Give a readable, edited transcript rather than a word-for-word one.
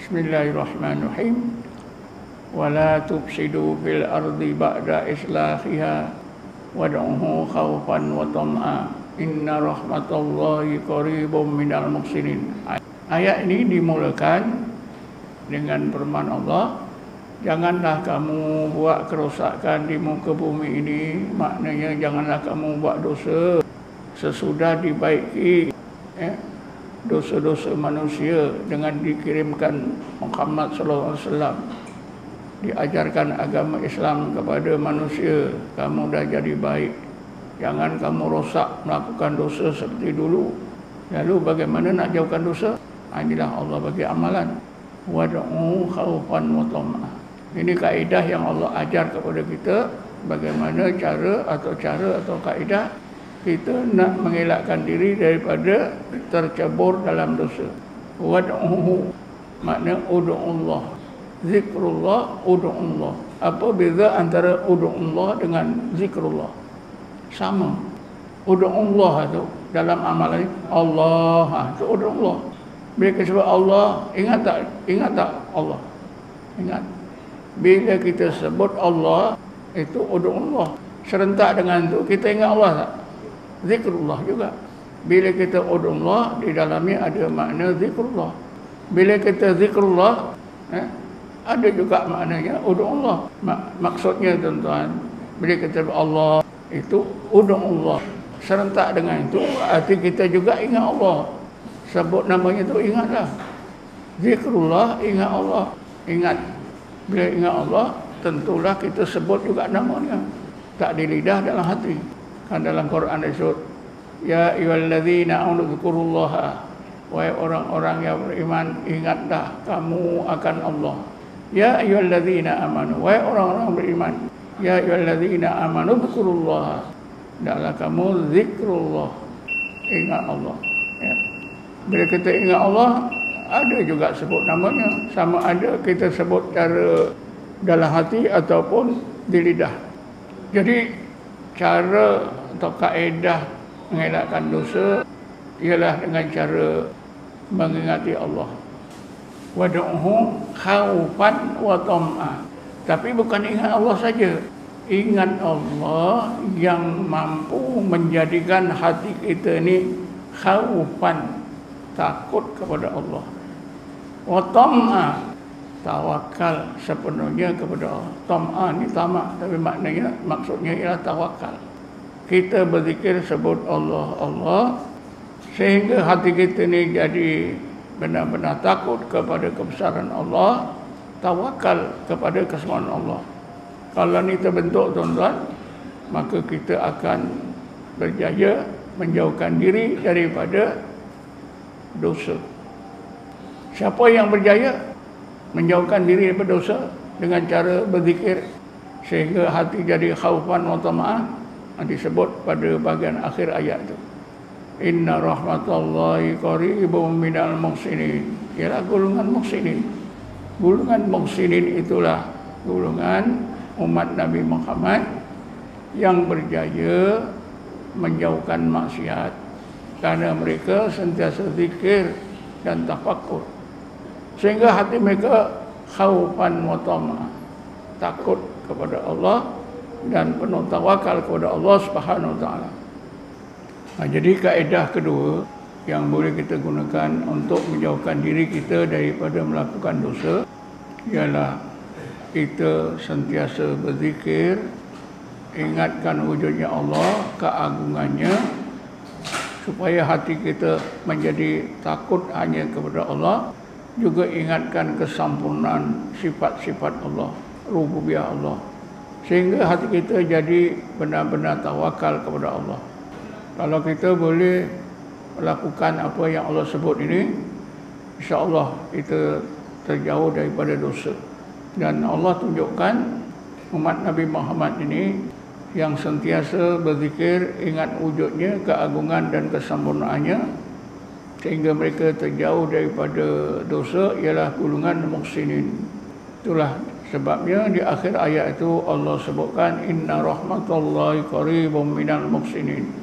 Bismillahirrahmanirrahim. Wala tufsidu fil ardi ba'da islahiha wad'uhu khawfan wa tam'a inna rahmatallahi qaribum minal muhsinin. Ayat ini dimulakan dengan firman Allah, janganlah kamu buat kerosakan di muka bumi ini. Maknanya janganlah kamu buat dosa sesudah dibaiki dosa-dosa manusia dengan dikirimkan Muhammad sallallahu alaihi wasallam, diajarkan agama Islam kepada manusia. Kamu dah jadi baik, jangan kamu rosak melakukan dosa seperti dulu. Lalu bagaimana nak jauhkan dosa? Inilah Allah bagi amalan. Wad'u khaufan wa tam'a. Ini kaedah yang Allah ajar kepada kita, bagaimana cara atau kaedah kita nak mengelakkan diri daripada tercebur dalam dosa. Wad'uhu makna ud'ullah. Zikrullah, ud'ullah. Apa beza antara ud'ullah dengan zikrullah? Sama. Ud'ullah itu dalam amalan Allah, itu ud'ullah. Bila kita sebut Allah, ingat tak Allah? Ingat. Bila kita sebut Allah, itu ud'ullah. Serentak dengan itu kita ingat Allah tak? Zikrullah juga. Bila kita ud'ullah, di dalamnya ada makna zikrullah. Bila kita zikrullah, ada juga maknanya ud'ullah. Maksudnya tuan-tuan, bila kita Allah itu ud'ullah, serentak dengan itu arti kita juga ingat Allah. Sebut namanya itu ingatlah. Zikrullah, ingat Allah. Ingat. Bila ingat Allah, tentulah kita sebut juga namanya. Tak di lidah, dalam hati. Kan dalam Quran disebut, ya ayyuhallazina amanu dzkurullaha, wahai orang-orang yang beriman, ingatlah kamu akan Allah. Ya ayyuhallazina amanu, wahai orang-orang beriman, ya ayyuhallazina amanu dzkurullaha, hendaklah kamu zikrullah, ingat Allah. Ya. Bila kita ingat Allah, ada juga sebut namanya. Sama ada kita sebut cara dalam hati ataupun di lidah. Jadi cara atau kaedah mengelakkan dosa ialah dengan cara mengingati Allah. Wad'uhu khaufan wa tam'a. Tapi bukan ingat Allah saja. Ingat Allah yang mampu menjadikan hati kita ni khaufan, takut kepada Allah. Wa tam'a, tawakal sepenuhnya kepada Allah. Tam'a ni tamak, tapi maknanya maksudnya ialah tawakal. Kita berzikir sebut Allah, Allah, sehingga hati kita ni jadi benar-benar takut kepada kebesaran Allah, tawakal kepada kesembuhan Allah. Kalau ni terbentuk tuan-tuan, maka kita akan berjaya menjauhkan diri daripada dosa. Siapa yang berjaya menjauhkan diri daripada dosa? Dengan cara berzikir sehingga hati jadi khaufan wa tama'ah, disebut pada bahagian akhir ayat itu. Inna rahmatallahi qaribum minal muhsinin. Ialah golongan muhsinin. Golongan muhsinin itulah golongan umat Nabi Muhammad yang berjaya menjauhkan maksiat karena mereka sentiasa zikir dan tafakkur, sehingga hati mereka khaufan wa tama'ah, takut kepada Allah dan penuh tawakal kepada Allah Subhanahu wa taala. Jadi kaedah kedua yang boleh kita gunakan untuk menjauhkan diri kita daripada melakukan dosa ialah kita sentiasa berzikir, ingatkan wujudnya Allah, keagungannya, supaya hati kita menjadi takut hanya kepada Allah. Juga ingatkan kesempurnaan sifat-sifat Allah, rububiyah Allah, sehingga hati kita jadi benar-benar tawakal kepada Allah. Kalau kita boleh melakukan apa yang Allah sebut ini, insya-Allah kita terjauh daripada dosa. Dan Allah tunjukkan umat Nabi Muhammad ini yang sentiasa berzikir, ingat wujudnya, keagungan dan kesempurnaannya, sehingga mereka terjauh daripada dosa, ialah golongan muhsinin. Itulah sebabnya di akhir ayat itu Allah sebutkan inna rahmatallahi qaribum minal muhsinin.